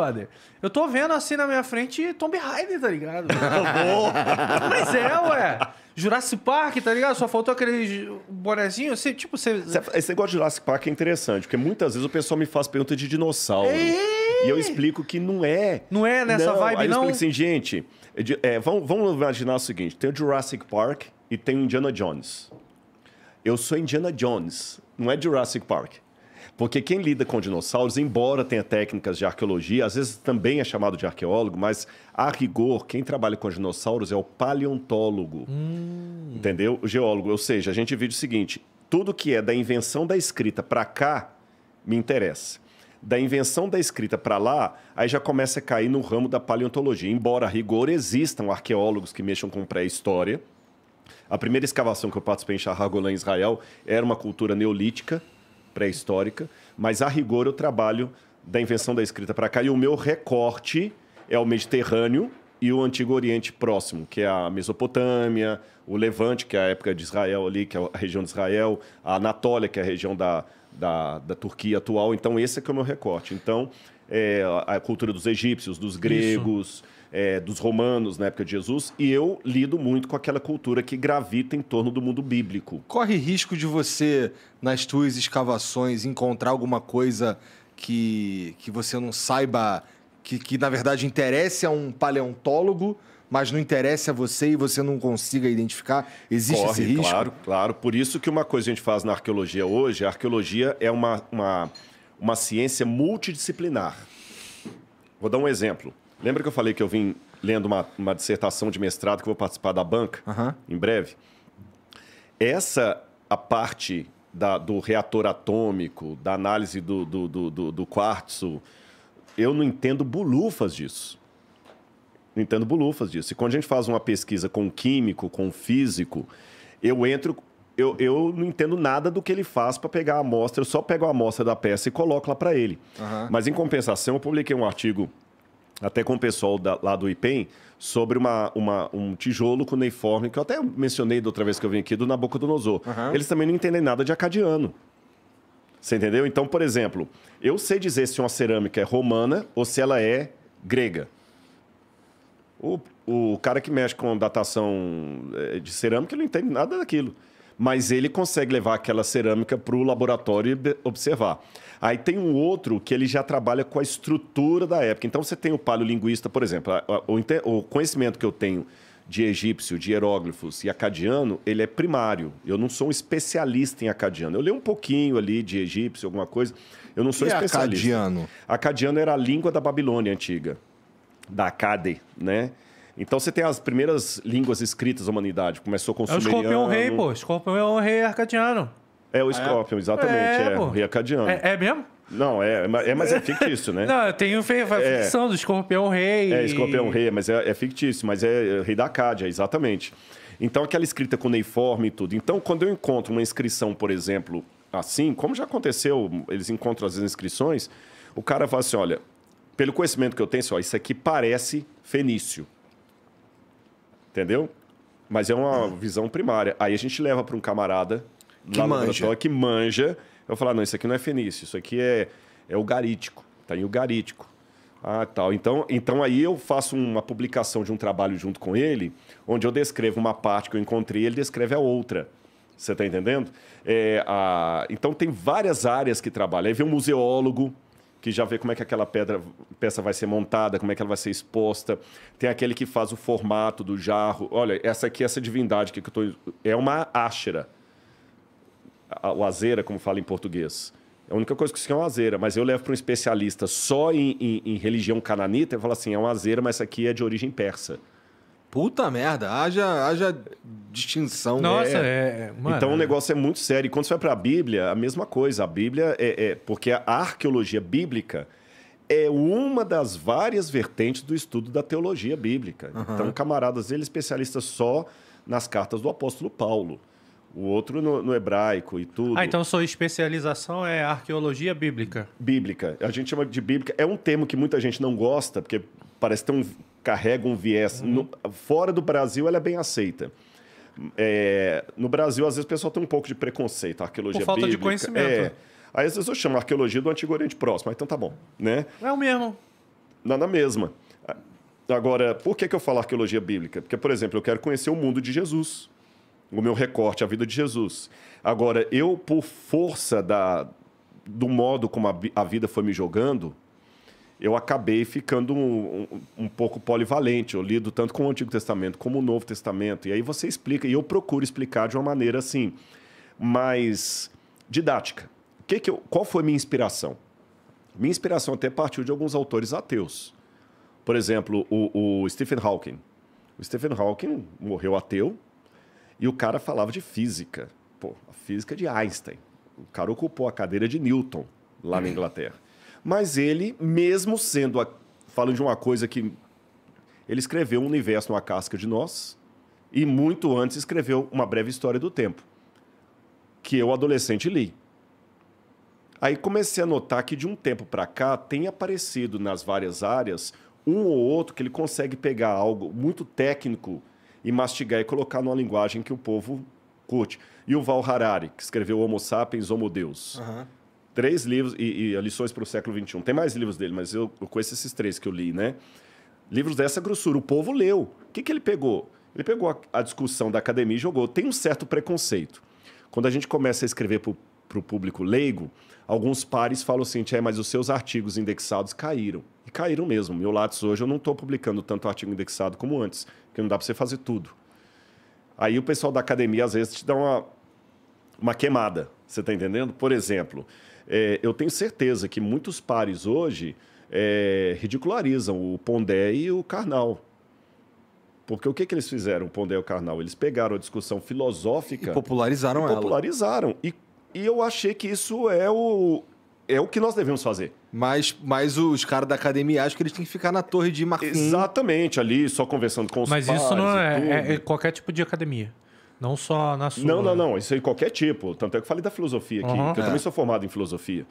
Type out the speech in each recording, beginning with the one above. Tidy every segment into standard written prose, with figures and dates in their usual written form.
brother. Eu tô vendo assim na minha frente Tomb Raider, tá ligado? Mas ué. Jurassic Park, tá ligado? Só faltou aquele bonezinho. Você, tipo, Esse negócio de Jurassic Park é interessante, porque muitas vezes o pessoal me faz pergunta de dinossauro. E eu explico que não é. Não é nessa vibe, aí eu não? explico assim, gente, vamos imaginar o seguinte: tem o Jurassic Park e tem o Indiana Jones. Eu sou Indiana Jones, não é Jurassic Park. Porque quem lida com dinossauros, embora tenha técnicas de arqueologia, às vezes também é chamado de arqueólogo, mas, a rigor, quem trabalha com dinossauros é o paleontólogo. Entendeu? O geólogo. Ou seja, a gente viu o seguinte: tudo que é da invenção da escrita para cá, me interessa. Da invenção da escrita para lá, aí já começa a cair no ramo da paleontologia. Embora, a rigor, existam arqueólogos que mexam com pré-história. A primeira escavação que eu participei em Shahar-Golã, em Israel, era uma cultura neolítica, pré-histórica, mas a rigor eu trabalho da invenção da escrita para cá e o meu recorte é o Mediterrâneo e o Antigo Oriente Próximo, que é a Mesopotâmia, o Levante, que é a época de Israel ali, que é a região de Israel, a Anatólia, que é a região da Turquia atual. Então, esse é que é o meu recorte. Então, a cultura dos egípcios, dos gregos, dos romanos na época de Jesus, e eu lido muito com aquela cultura que gravita em torno do mundo bíblico. Corre risco de você, nas tuas escavações, encontrar alguma coisa que você não saiba, que na verdade interesse a um paleontólogo, mas não interessa a você e você não consiga identificar? Existe esse risco? Claro, claro. Por isso que uma coisa que a gente faz na arqueologia hoje, a arqueologia é uma ciência multidisciplinar. Vou dar um exemplo. Lembra que eu falei que eu vim lendo uma dissertação de mestrado que eu vou participar da banca em breve? A parte do reator atômico, da análise do quartzo, eu não entendo bulufas disso. Não entendo bulufas disso. E quando a gente faz uma pesquisa com um químico, com um físico, eu não entendo nada do que ele faz para pegar a amostra. Eu só pego a amostra da peça e coloco lá para ele. Mas, em compensação, eu publiquei um artigo até com o pessoal lá do IPEM, sobre um tijolo cuneiforme, que eu até mencionei da outra vez que eu vim aqui, do Nabucodonosor. Eles também não entendem nada de acadiano. Você entendeu? Então, por exemplo, eu sei dizer se uma cerâmica é romana ou se ela é grega. O cara que mexe com datação de cerâmica, ele não entende nada daquilo. Mas ele consegue levar aquela cerâmica para o laboratório e observar. Aí tem um outro que ele já trabalha com a estrutura da época. Então, você tem o paleolinguista, por exemplo. O conhecimento que eu tenho de egípcio, de hieróglifos e acadiano, ele é primário. Eu não sou um especialista em acadiano. Eu leio um pouquinho ali de egípcio, alguma coisa. Eu não sou especialista. Acadiano? Acadiano era a língua da Babilônia antiga, da Acade, né? Então, você tem as primeiras línguas escritas da humanidade. Começou com o sumeriano. É o Escorpião Rei, pô. Escorpião Rei arcadiano. É o Scorpion, exatamente. O rei acadiano. É mesmo? Não, mas é fictício, né? Não, eu tenho ficção do Escorpião Rei. Escorpião Rei, mas é fictício, mas é rei da Acádia, exatamente. Então, aquela escrita cuneiforme e tudo. Então, quando eu encontro uma inscrição, por exemplo, assim, como já aconteceu, eles encontram as inscrições, o cara fala assim, olha, pelo conhecimento que eu tenho, assim, ó, isso aqui parece fenício. Entendeu? Mas é uma visão primária. Aí a gente leva para um camarada lá no laboratório que manja. Eu falo, não, isso aqui não é fenício, isso aqui é o garítico, tá em ugarítico. Tal. Então aí eu faço uma publicação de um trabalho junto com ele, onde eu descrevo uma parte que eu encontrei e ele descreve a outra. Você está entendendo? Então tem várias áreas que trabalham. Aí vem um museólogo, que já vê como é que aquela peça vai ser montada, como é que ela vai ser exposta. Tem aquele que faz o formato do jarro. Olha, essa divindade aqui que eu estou... É uma áshera. O azeira, como fala em português. É a única coisa que isso é uma azeira. Mas eu levo para um especialista só em religião cananita e falo assim, é uma azeira, mas essa aqui é de origem persa. Puta merda, haja distinção. Nossa, mano. Então o negócio é muito sério. E quando você vai para a Bíblia, a mesma coisa. A Bíblia porque a arqueologia bíblica é uma das várias vertentes do estudo da teologia bíblica. Então, camaradas, ele é especialista só nas cartas do apóstolo Paulo. O outro no hebraico e tudo. Então sua especialização é arqueologia bíblica? Bíblica. A gente chama de bíblica. É um termo que muita gente não gosta, porque parece ter carrega um viés. Fora do Brasil, ela é bem aceita. No Brasil, às vezes, o pessoal tem um pouco de preconceito. A arqueologia por falta bíblica, de conhecimento. Aí, às vezes, eu chamo a arqueologia do Antigo Oriente Próximo. Então, tá bom, né? É o mesmo. na mesma. Agora, por que eu falo arqueologia bíblica? Porque, por exemplo, eu quero conhecer o mundo de Jesus, o meu recorte, a vida de Jesus. Agora, eu, por força do modo como a vida foi me jogando, eu acabei ficando um pouco polivalente. Eu lido tanto com o Antigo Testamento como o Novo Testamento. E aí você explica, e eu procuro explicar de uma maneira assim, mais didática. Qual foi a minha inspiração? Minha inspiração até partiu de alguns autores ateus. Por exemplo, o Stephen Hawking. O Stephen Hawking morreu ateu e o cara falava de física. Pô, a física de Einstein. O cara ocupou a cadeira de Newton lá na Inglaterra. Mas ele, mesmo sendo... falando de uma coisa que... Ele escreveu um universo numa casca de nós e muito antes escreveu Uma Breve História do Tempo, que eu, adolescente, li. Aí comecei a notar que de um tempo para cá tem aparecido nas várias áreas um ou outro que ele consegue pegar algo muito técnico e mastigar e colocar numa linguagem que o povo curte. E o Yuval Harari, que escreveu Homo Sapiens, Homo Deus. 3 livros e lições para o século XXI. Tem mais livros dele, mas eu conheço esses 3 que eu li, né? Livros dessa grossura. O povo leu. O que ele pegou? Ele pegou a discussão da academia e jogou. Tem um certo preconceito. Quando a gente começa a escrever para o público leigo, alguns pares falam assim, mas os seus artigos indexados caíram. E caíram mesmo. Meu Lattes hoje eu não estou publicando tanto artigo indexado como antes, porque não dá para você fazer tudo. Aí o pessoal da academia, às vezes, te dá uma queimada. Você está entendendo? Por exemplo, eu tenho certeza que muitos pares hoje ridicularizam o Pondé e o Karnal. Porque o que eles fizeram, o Pondé e o Karnal? Eles pegaram a discussão filosófica... E popularizaram ela. Popularizaram. E eu achei que isso é o que nós devemos fazer. Mas os caras da academia acham que eles têm que ficar na torre de marfim. Exatamente, ali, só conversando com os Mas pares. isso não é qualquer tipo de academia. Não só na sua... Não. Isso aí qualquer tipo. Tanto é que eu falei da filosofia aqui, que eu também sou formado em filosofia.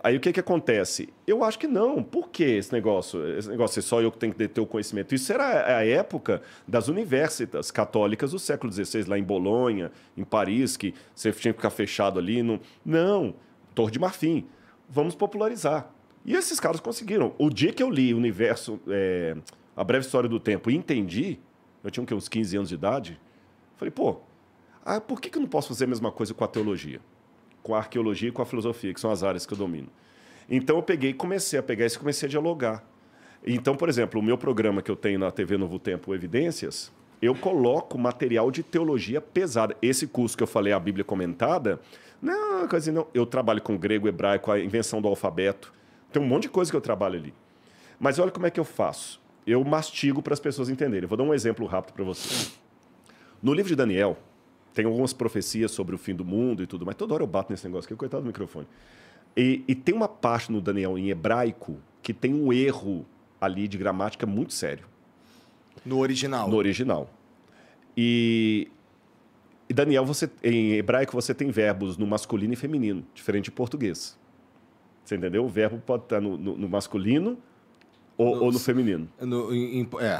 Aí o que acontece? Eu acho que não. Por que esse negócio? Esse negócio é só eu que tenho que ter o conhecimento. Isso era a época das universitas católicas do século XVI, lá em Bolonha, em Paris, que você tinha que ficar fechado ali. Não. Torre de Marfim. Vamos popularizar. E esses caras conseguiram. O dia que eu li o Universo, A Breve História do Tempo, e entendi, eu tinha uns 15 anos de idade, falei, por que eu não posso fazer a mesma coisa com a teologia? Com a arqueologia e com a filosofia, que são as áreas que eu domino. Então eu peguei e comecei a pegar isso e comecei a dialogar. Então, por exemplo, o meu programa que eu tenho na TV Novo Tempo, Evidências, eu coloco material de teologia pesada. Esse curso que eu falei, a Bíblia Comentada, não, coisa não. Eu trabalho com grego, hebraico, a invenção do alfabeto. Tem um monte de coisa que eu trabalho ali. Mas olha como é que eu faço. Eu mastigo para as pessoas entenderem. Eu vou dar um exemplo rápido para você. No livro de Daniel, tem algumas profecias sobre o fim do mundo e tudo, mas toda hora eu bato nesse negócio aqui, coitado do microfone. E tem uma parte no Daniel em hebraico que tem um erro ali de gramática muito sério. No original? No original. E Daniel, em hebraico, você tem verbos no masculino e feminino, diferente de português. Você entendeu? O verbo pode estar no masculino ou no feminino.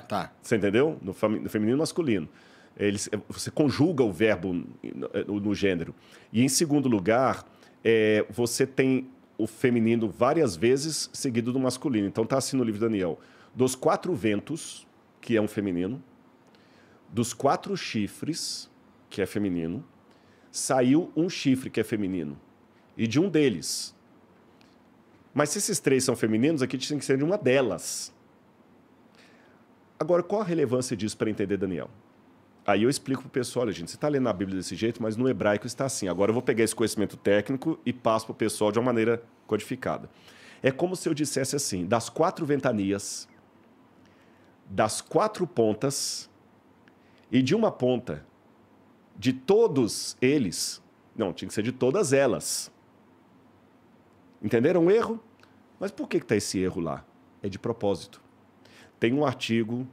Tá. Você entendeu? No feminino e masculino. Você conjuga o verbo no gênero. E, em segundo lugar, você tem o feminino várias vezes seguido do masculino. Então, está assim no livro de Daniel. Dos 4 ventos, que é um feminino, dos 4 chifres, que é feminino, saiu um chifre, que é feminino. E de um deles. Mas se esses 3 são femininos, aqui tem que ser de uma delas. Agora, qual a relevância disso para entender Daniel? Aí eu explico para o pessoal, olha, gente, você está lendo a Bíblia desse jeito, mas no hebraico está assim. Agora eu vou pegar esse conhecimento técnico e passo para o pessoal de uma maneira codificada. É como se eu dissesse assim, das 4 ventanias, das 4 pontas e de uma ponta, de todos eles, não, tinha que ser de todas elas. Entenderam o erro? Mas por que está esse erro lá? É de propósito. Tem um artigo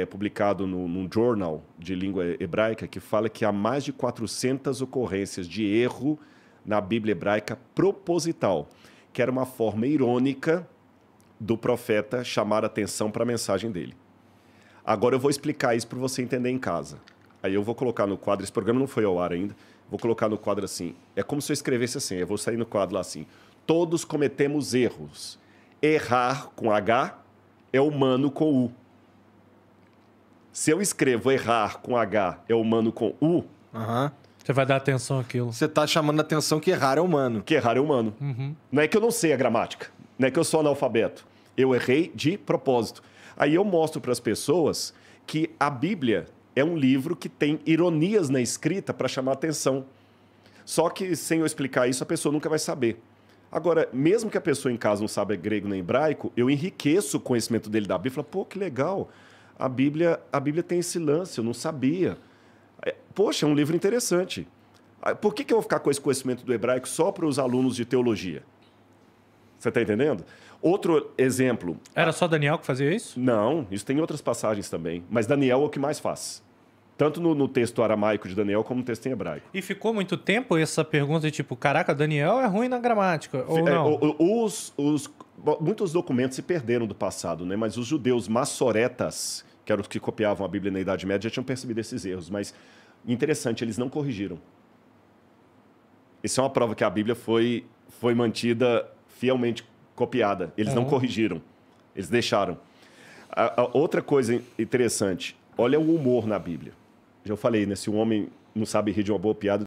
publicado num jornal de língua hebraica que fala que há mais de 400 ocorrências de erro na Bíblia hebraica proposital, que era uma forma irônica do profeta chamar a atenção para a mensagem dele. Agora eu vou explicar isso para você entender em casa. Aí eu vou colocar no quadro, esse programa não foi ao ar ainda, vou colocar no quadro assim, é como se eu escrevesse assim, eu vou sair no quadro lá assim, todos cometemos erros. errar com H é humano com U. Se eu escrevo errar com H é humano com U, Aham. Você vai dar atenção àquilo. Você tá chamando a atenção que errar é humano. que errar é humano. Não é que eu não sei a gramática, não é que eu sou analfabeto. Eu errei de propósito. Aí eu mostro para as pessoas que a Bíblia é um livro que tem ironias na escrita para chamar atenção. Só que sem eu explicar isso, a pessoa nunca vai saber. Agora, mesmo que a pessoa em casa não saiba grego nem hebraico, eu enriqueço o conhecimento dele da Bíblia e falo, pô, que legal. A Bíblia tem esse lance, eu não sabia. Poxa, é um livro interessante. Por que eu vou ficar com esse conhecimento do hebraico só para os alunos de teologia? Você está entendendo? Outro exemplo. Era só Daniel que fazia isso? Não, isso tem em outras passagens também. Mas Daniel é o que mais faz. Tanto no texto aramaico de Daniel como no texto em hebraico. E ficou muito tempo essa pergunta de tipo, caraca, Daniel é ruim na gramática, ou não? Muitos documentos se perderam do passado, né? Mas os judeus massoretas, que eram os que copiavam a Bíblia na Idade Média, já tinham percebido esses erros. Mas, interessante, eles não corrigiram. Isso é uma prova que a Bíblia foi mantida fielmente copiada. Eles não corrigiram. Eles deixaram. A outra coisa interessante, olha o humor na Bíblia. Já falei, né? Se um homem não sabe rir de uma boa piada,